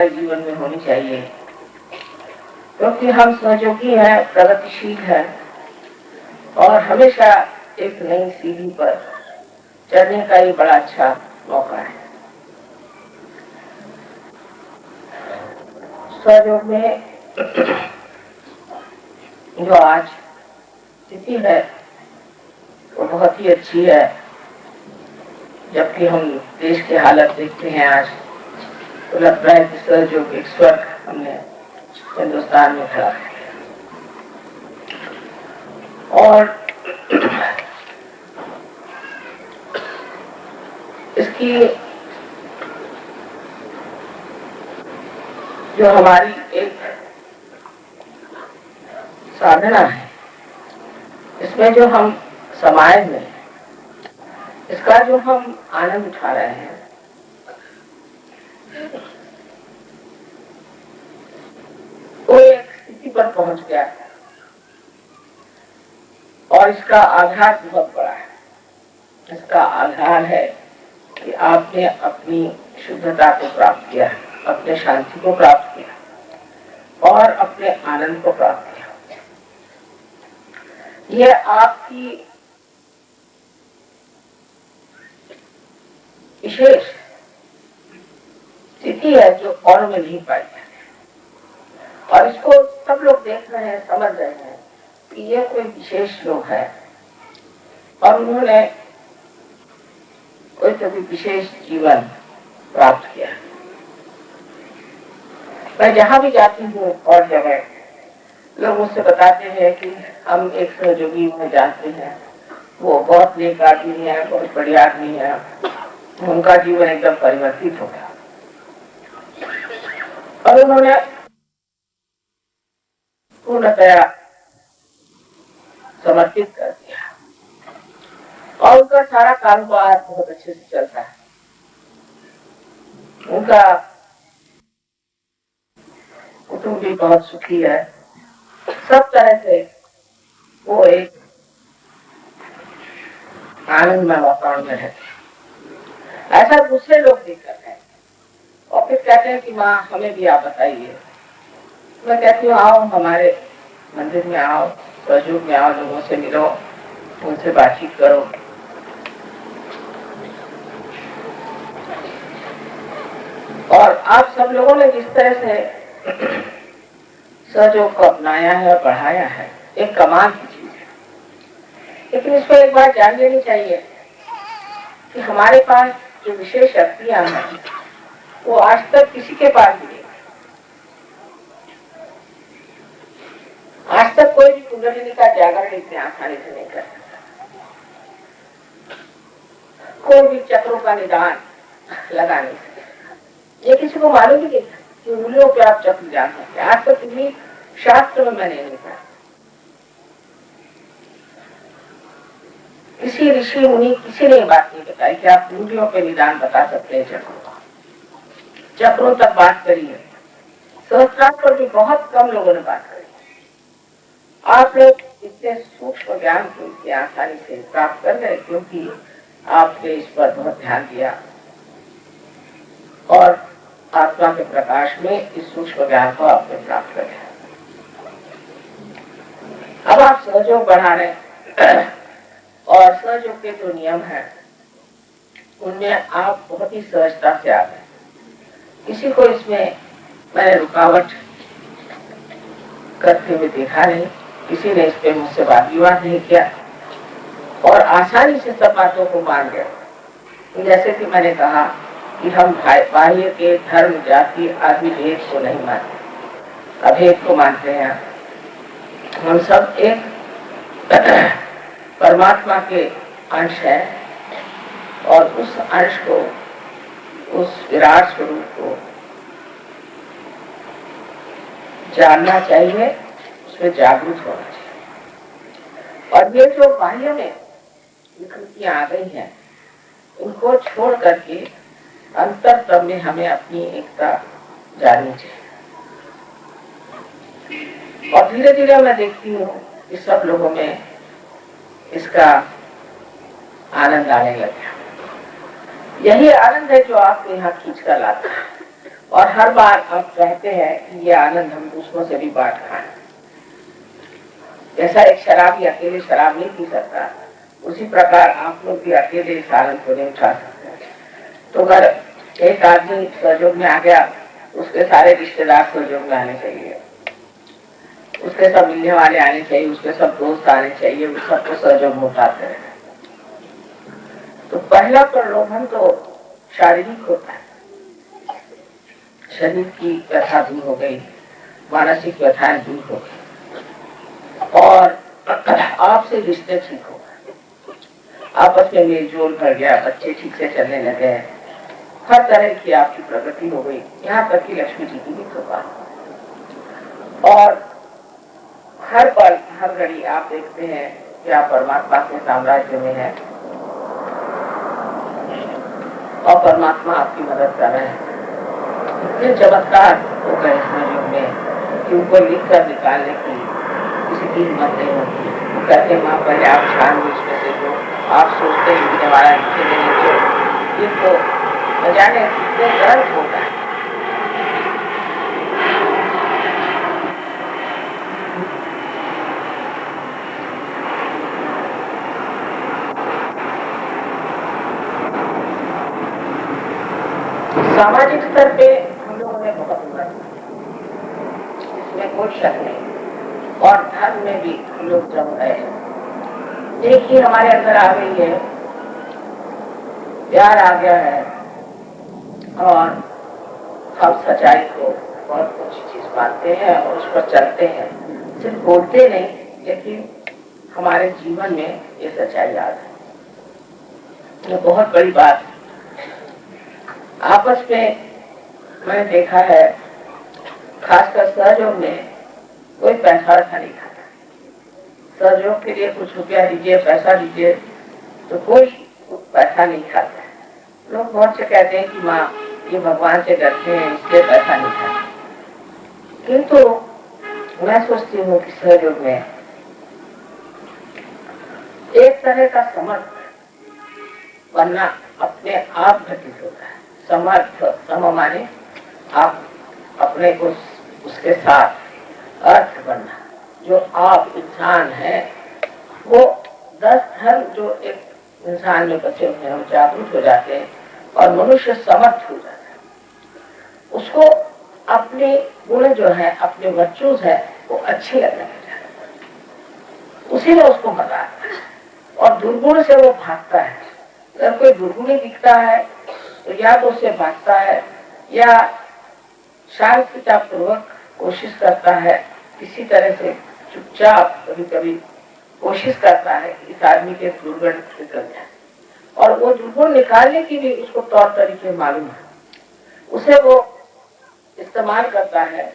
जीवन में होनी चाहिए, क्योंकि हम सहयोगी हैं, प्रगतिशील हैं और हमेशा एक नई सीढ़ी पर चढ़ने का ये बड़ा अच्छा मौका है। सहयोग में जो आज स्थिति है वो बहुत ही अच्छी है। जबकि हम देश की हालत देखते हैं आज, तो लगता है कि सहयोग एक स्वर्ग हमने हिंदुस्तान में खड़ा है। और इसकी जो हमारी एक साधना है, इसमें जो हम समाज में इसका जो हम आनंद उठा रहे हैं, वो एक स्थिति पर पहुंच गया है और इसका आधार बहुत बड़ा है। इसका आधार है कि आपने अपनी शुद्धता को प्राप्त किया, अपने शांति को प्राप्त किया और अपने आनंद को प्राप्त किया। यह आपकी विशेष स्थिति है जो और में नहीं पाई है। और इसको सब लोग देख रहे हैं, समझ रहे हैं कि ये कोई विशेष लोग है और उन्होंने कोई कभी विशेष जीवन प्राप्त किया। मैं जहां भी जाती हूँ और जगह लोग मुझसे बताते हैं कि हम एक सहयोगी में जानते हैं, वो बहुत नेक आदमी है, बहुत बढ़िया आदमी है, उनका जीवन एकदम परिवर्तित हो गया और उन्होंने पूर्णतया समर्पित कर दिया और उनका सारा कारोबार बहुत अच्छे से चलता है। उनका कुटुंब भी बहुत सुखी है। सब तरह से वो एक आनंदमय वातावरण में रहते हैं। ऐसा दूसरे लोग भी कर रहे हैं और फिर कहते हैं कि माँ हमें भी आप बताइए। मैं कहती हूँ आओ हमारे मंदिर में आओ, सहयोग में आओ, लोगों से मिलो, उनसे बातचीत करो। और आप सब लोगों ने जिस तरह से सहयोग को अपनाया है और बढ़ाया है, एक कमाल की चीज है। लेकिन इसको एक बार जान लेनी चाहिए कि हमारे पास जो विशेष शक्तियां हैं वो आज तक किसी के पास नहीं। आज तक कोई भी कुंडलिनी का जागरण इतने आसानी से नहीं कर सकता। कोई भी चक्रों का निदान लगा नहीं सकता। ये किसी को मालूम ही नहीं कि उंगलियों पे आप चक्र जान सकते। आज तक किसी शास्त्र में मैंने नहीं पढ़ा, किसी ऋषि मुनि किसी ने बात नहीं बताई कि आप उंगलियों पे निदान बता सकते हैं चक्रों का। चक्रों तक बात करी है, सहस्त्रार्थ पर भी बहुत कम लोगों ने बात करी। आप लोग इतने सूक्ष्म ज्ञान को इतनी आसानी से प्राप्त कर गए क्योंकि आपने इस पर बहुत ध्यान दिया और आत्मा के प्रकाश में इस सूक्ष्म ज्ञान को आपने प्राप्त कर लिया। अब आप सहयोग बढ़ा रहे और सहयोग के जो नियम हैं उनमें आप बहुत ही सहजता से आ गए। किसी को इसमें मैंने रुकावट करते हुए देखा नहीं, किसी ने इस पे मुझसे वाद विवाद नहीं किया और आसानी से सब बातों को मान गए। जैसे कि मैंने कहा कि हम बाह्य के धर्म, जाति आदि भेद को नहीं मानते, अभेद को मानते हैं। हम सब एक परमात्मा के अंश है और उस अंश को, उस विराट स्वरूप को जानना चाहिए, उसमें जागरूक होना चाहिए। और ये जो बाह्य में विकृतियां आ गई हैं, उनको छोड़ करके अंतरतम में हमें अपनी एकता जाननी चाहिए। और धीरे धीरे मैं देखती हूँ कि सब लोगों में इसका आनंद आने लगा। यही आनंद है जो आपको यहाँ खींच कर लाता है। और हर बार आप कहते हैं कि ये आनंद हम दूसरों से भी बांट खाएं। जैसा एक शराबी अकेले शराब नहीं पी सकता, उसी प्रकार आप लोग भी अकेले इस आनंद को नहीं उठा सकते। तो अगर एक आदमी सहयोग में आ गया, उसके सारे रिश्तेदार सहयोग में आने चाहिए, उसके सब मिलने वाले आने चाहिए, उसके सब दोस्त आने चाहिए, उस सबको सहयोग में उठाते हैं। तो पहला प्रलोभन तो शारीरिक होता है, शरीर की व्यथा दूर हो गई, मानसिक व्यथाएं दूर हो गई और आपसे रिश्ते ठीक हो गए, आपस में मेलजोल बढ़ गया, बच्चे ठीक से चलने लगे, हर तरह की आपकी प्रगति हो गई, यहाँ तक कि लक्ष्मी जी की भी कृपा। और हर पल हर घड़ी आप देखते हैं कि आप परमात्मा के साम्राज्य में है और परमात्मा आपकी मदद कर रहे हैं। इतने चमत्कार हो गए इसमें युग में कि उनको लिख कर निकालने की किसी की हिम्मत नहीं होती। वो कहते हैं माँ पहले आप छान उसमें से जो आप सोचते हैं लिखने वाला लिखे नहीं, ये तो न जाने कितने ग्रंथ होता है। सामाजिक स्तर पे हम लोगों ने बहुत उन्नति, इसमें कोई शक नहीं, और धर्म में भी हम लोग जम गए हैं। एक ही हमारे अंदर आ गई है, प्यार आ गया है और हम सच्चाई को बहुत ऊंची चीज मानते हैं और उस पर चलते हैं। सिर्फ बोलते नहीं, लेकिन हमारे जीवन में ये सच्चाई आ गई। ये बहुत बड़ी बात। आपस में मैंने देखा है, खासकर सहयोग में कोई पैसा रखा नहीं खाता। सहयोग के लिए कुछ रुपया दीजिए, पैसा दीजिए, तो कोई पैसा नहीं खाता। लोग बहुत से कहते हैं कि माँ ये भगवान से डरते हैं इसलिए पैसा नहीं खाते, किंतु मैं सोचती हूँ कि सहयोग में एक तरह का समर्थ बनना अपने आप घटित होता है। समर्थ सम माने आप अपने को उसके साथ अर्थ बनना। जो आप इंसान है वो 10 धर्म जो एक इंसान में बचे हुए हैं जागरूक हो जाते हैं और मनुष्य समर्थ हो जाता है। उसको अपने गुण जो है, अपने वर्चूज है, वो अच्छे लगने लग जाते हैं, उसी में उसको मजा आता है और दुर्गुण से वो भागता है। अगर कोई दुर्गुणी दिखता है तो या तो उससे भागता है या शांतता पूर्वक कोशिश करता है, किसी तरह से चुपचाप कभी कभी कोशिश करता है कि इस आदमी के दुर्गुण निकल जाए, और वो दुर्गुण निकालने की भी उसको तौर तरीके मालूम है, उसे वो इस्तेमाल करता है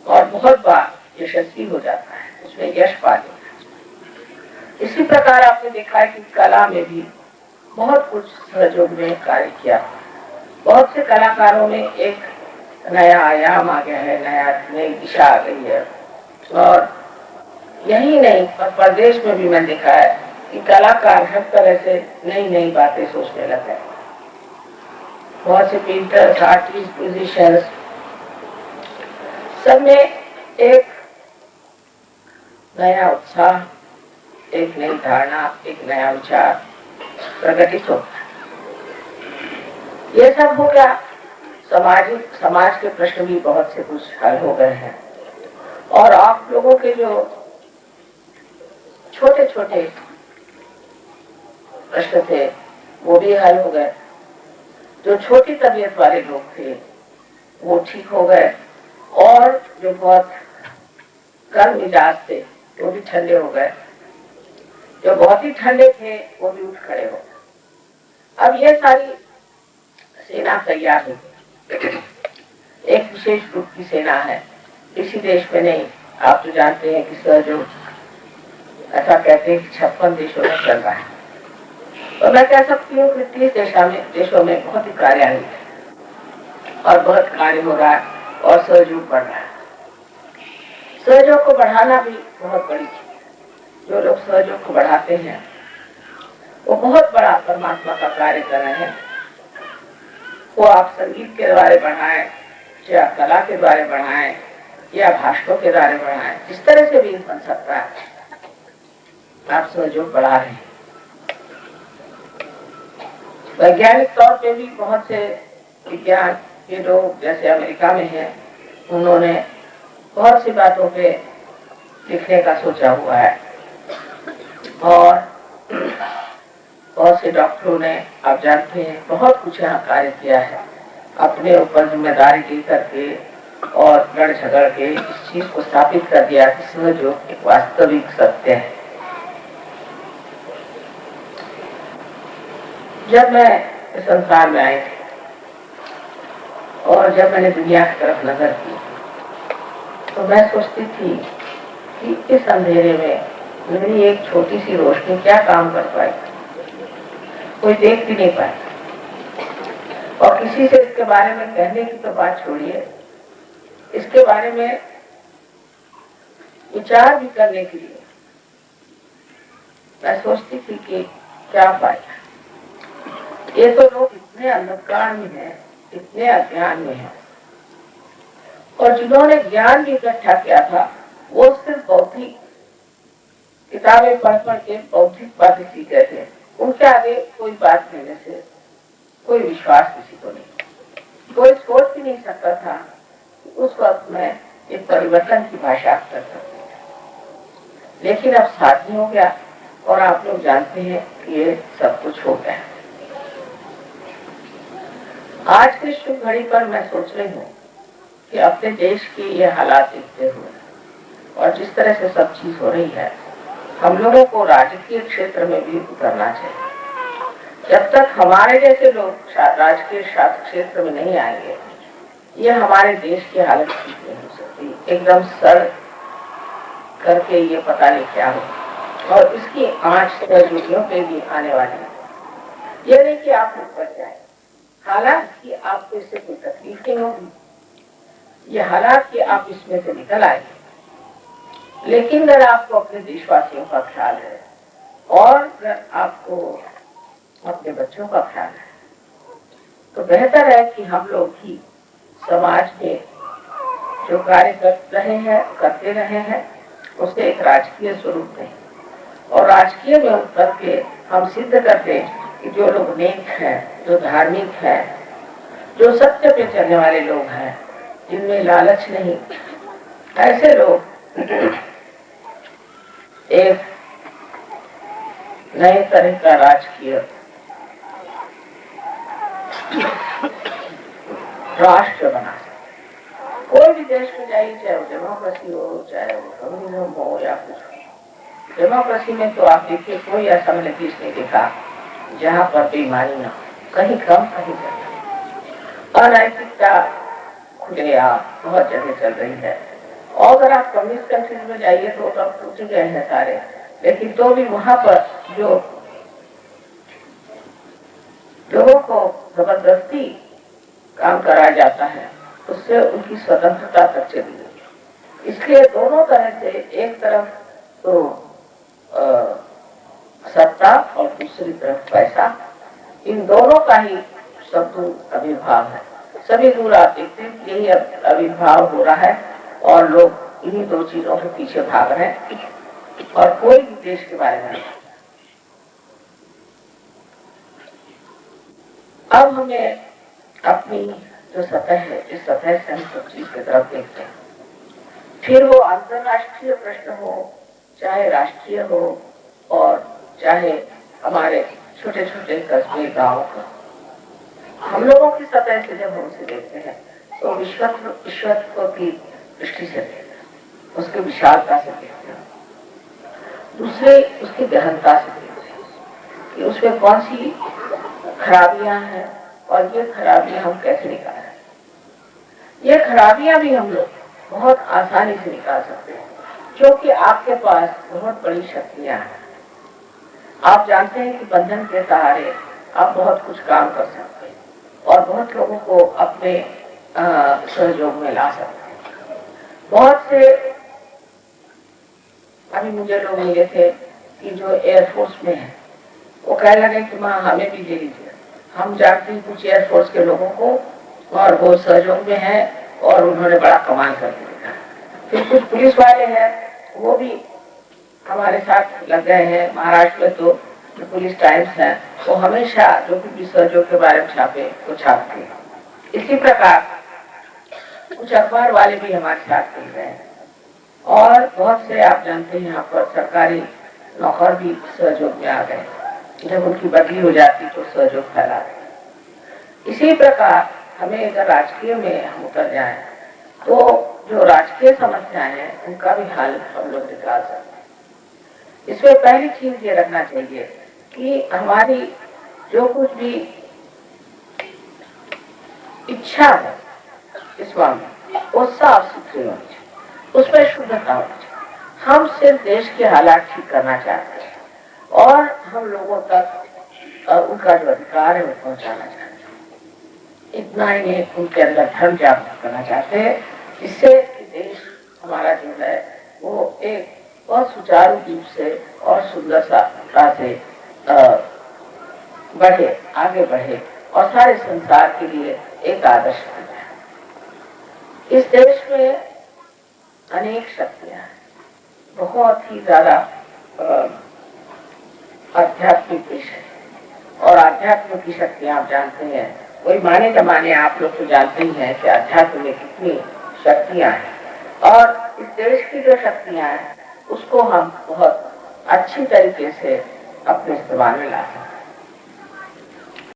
और बहुत बार यशस्वी हो जाता है, उसमें यश पा लेता है। इसी प्रकार आपने देखा है कि कला में भी बहुत कुछ सहयोग में कार्य किया। बहुत से कलाकारों में एक नया आयाम आ गया है, नई दिशा आ गई है। और यही नहीं, पर प्रदेश में भी मैंने देखा है कि कलाकार हर तरह से नई नई बातें सोचने लगे। बहुत से पेंटर्स, आर्टिस्ट, म्यूजिशियंस, सब में एक नया उत्साह, एक नई धारणा, एक नया विचार प्रकटित होता है। ये सब हो गया। समाज के प्रश्न भी बहुत से कुछ हल हो गए हैं और आप लोगों के जो छोटे छोटे प्रश्न थे वो भी हल हो गए। जो छोटी तबीयत वाले लोग थे वो ठीक हो गए और जो बहुत गर्म मिजाज थे वो भी ठंडे हो गए। जो बहुत ही ठंडे थे वो भी उठ खड़े हो गए। अब ये सारी सेना तैयार हो गई। एक विशेष ग्रुप की सेना है, किसी देश में नहीं। आप तो जानते हैं कि सहयोग ऐसा कहते हैं कि 56 देशों में चल रहा है, तो मैं कह सकती हूँ कि 30 देशों में बहुत ही कार्यान्वित है और बहुत कार्य हो रहा है और सहयोग बढ़ रहा है। सहयोग को बढ़ाना भी बहुत बड़ी चीज है। जो लोग सहयोग को बढ़ाते हैं वो बहुत बड़ा परमात्मा का कार्य कर रहे हैं। वो आप संगीत के द्वारा बढ़ाएं या कला के द्वारा बढ़ाएं या भाषणों के द्वारा बढ़ाएं, जिस तरह से भी बन सकता है आप सहयोग बढ़ा रहे हैं। वैज्ञानिक तौर पे भी बहुत से विज्ञान के लोग जैसे अमेरिका में हैं, उन्होंने बहुत सी बातों पे लिखने का सोचा हुआ है और बहुत से डॉक्टरों ने, आप जानते हैं, बहुत कुछ यहाँ कार्य किया है, अपने ऊपर जिम्मेदारी लेकर के और लड़ झगड़ के इस चीज को स्थापित कर दिया कि सहयोग एक वास्तविक सत्य है। जब मैं इस संसार में आई थी और जब मैंने दुनिया की तरफ नजर की तो मैं सोचती थी कि इस अंधेरे में मेरी एक छोटी सी रोशनी क्या काम कर पाई, कोई देख भी नहीं पाया। और किसी से इसके बारे में कहने की तो बात छोड़िए, इसके बारे में विचार भी करने के लिए मैं सोचती थी कि क्या फायदा। ये तो लोग इतने अंधकार में हैं, इतने अज्ञान में हैं, और जिन्होंने ज्ञान भी इकट्ठा किया था वो सिर्फ बौद्धिक किताबें पढ़ पढ़ के बौद्धिक बातें सीख गए थे। उनके आगे कोई बात कहने से कोई विश्वास किसी को नहीं, कोई सोच भी नहीं सकता था कि उस वक्त में एक परिवर्तन की भाषा कर सकते हैं। लेकिन अब साथी हो गया और आप लोग जानते हैं कि ये सब कुछ हो गया। आज की शुभ घड़ी पर मैं सोच रही हूँ कि अपने देश के ये हालात देखते हुए और जिस तरह से सब चीज हो रही है, हम लोगों को राजकीय क्षेत्र में भी उतरना चाहिए। जब तक हमारे जैसे लोग राजकीय शास्त्र क्षेत्र में नहीं आएंगे, ये हमारे देश की हालत ठीक नहीं हो सकती। एकदम सड़ करके ये पता नहीं क्या हो, और इसकी आंच सहयोगियों पे भी आने वाली है। ये नहीं कि आप ऊपर जाए, हालांकि आपको इससे कोई तकलीफ नहीं होगी, ये हालात कि आप इसमें से निकल आएंगे। लेकिन अगर आपको अपने देशवासियों का ख्याल है और अगर आपको अपने बच्चों का ख्याल है, तो बेहतर है कि हम लोग ही समाज में जो कार्य कर रहे हैं, करते रहे हैं, उसे एक राजकीय स्वरूप दें और राजकीय में उतर के हम सिद्ध करते हैं कि जो लोग नेक हैं, जो धार्मिक हैं, जो सत्य पे चलने वाले लोग हैं, जिनमें लालच नहीं, ऐसे लोग एक नए तरह का राजकीय राष्ट्र बना सकते। कोई भी देश में जाइए, चाहे वो डेमोक्रेसी हो, चाहे वो कम्युनिज्म हो या कुछ। डेमोक्रेसी में तो आप देखिए कोई ऐसा मैंने देश नहीं देखा जहाँ पर बेईमानी ना, कहीं कम कहीं ज्यादा। अनैतिकता खुलेआम बहुत जगह चल रही है। और अगर आप कम्युनिस्ट कंट्रीज में जाइए तो अब टूट गए हैं सारे, लेकिन तो भी वहां पर जो लोगों को जबरदस्ती काम कराया जाता है, उससे उनकी स्वतंत्रता तक चली गई। इसलिए दोनों तरह से, एक तरफ तो सत्ता और दूसरी तरफ पैसा, इन दोनों का ही सब दूर आविर्भाव है। सभी दूर आप देखते हैं यही आविर्भाव हो रहा है और लोग इन्हीं दो चीजों के पीछे भाग रहे हैं और कोई भी देश के बारे में। अब हमें अपनी जो सतह है, इस सतह से हम सब चीज की तरफ देखते हैं, फिर वो अंतरराष्ट्रीय प्रश्न हो, चाहे राष्ट्रीय हो, और चाहे हमारे छोटे छोटे कस्बे गाँव का। हम लोगों की सतह से जब हम उसे देखते हैं तो विश्वत्व की दृष्टि से देखते हैं, उसकी विशालता से देखते हैं, दूसरे उसकी गहनता से देखते हैं कि उसमें कौन सी खराबियां हैं और ये खराबियां हम कैसे निकालें। ये खराबियां भी हम लोग बहुत आसानी से निकाल सकते हैं, क्योंकि आपके पास बहुत बड़ी शक्तियां हैं। आप जानते हैं कि बंधन के सहारे आप बहुत कुछ काम कर सकते हैं और बहुत लोगों को अपने सहयोग में ला सकते हैं। बहुत से अभी मुझे लोग मिले थे कि जो एयरफोर्स में है, वो कहने लगे कि माँ हमें भी ले लीजिए, हम जानते हैं कुछ एयरफोर्स के लोगों को, और वो सहयोग में है और उन्होंने बड़ा कमाल कर दिया। फिर कुछ पुलिस वाले हैं, वो भी हमारे साथ लग गए हैं। महाराष्ट्र में तो जो पुलिस टाइम्स है वो हमेशा जो भी सहयोग के बारे में छापे वो छापते हैं। इसी प्रकार कुछ अखबार वाले भी हमारे साथ मिल गए हैं, और बहुत से आप जानते हैं यहाँ पर सरकारी नौकर भी सहयोग में आ गए। जब उनकी बदली हो जाती तो सहयोग फैलाते। इसी प्रकार हमें अगर राजकीय में हम उतर जाएं तो जो राजकीय समस्याएं हैं उनका भी हल हम लोग निकाल सकते हैं। इसमें पहली चीज ये रखना चाहिए कि हमारी जो कुछ भी इच्छा है इस मामले वो साफ सुथरी होनी चाहिए, उसमें शुद्धता होनी चाहिए। हम सिर्फ देश के हालात ठीक करना चाहते हैं और हम लोगों तक उनका जो अधिकार है वो पहुंचाना चाहते हैं। इतना ही नहीं, उनके अंदर धर्म जागृत करना चाहते हैं, जिससे देश हमारा जो है वो एक बहुत सुचारू रूप से और सुंदरता से बढ़े, आगे बढ़े और सारे संसार के लिए एक आदर्श बन जाए। इस देश में अनेक शक्तियां हैं, बहुत ही ज्यादा आध्यात्मिक विषय, और आध्यात्म की शक्ति आप जानते हैं, कोई माने न माने आप लोग तो जानते ही हैं कि अध्यात्म में कितनी शक्तियां हैं, और इस देश की जो शक्तियां हैं उसको हम बहुत अच्छी तरीके से अपने इस्तेमाल में ला सकते हैं।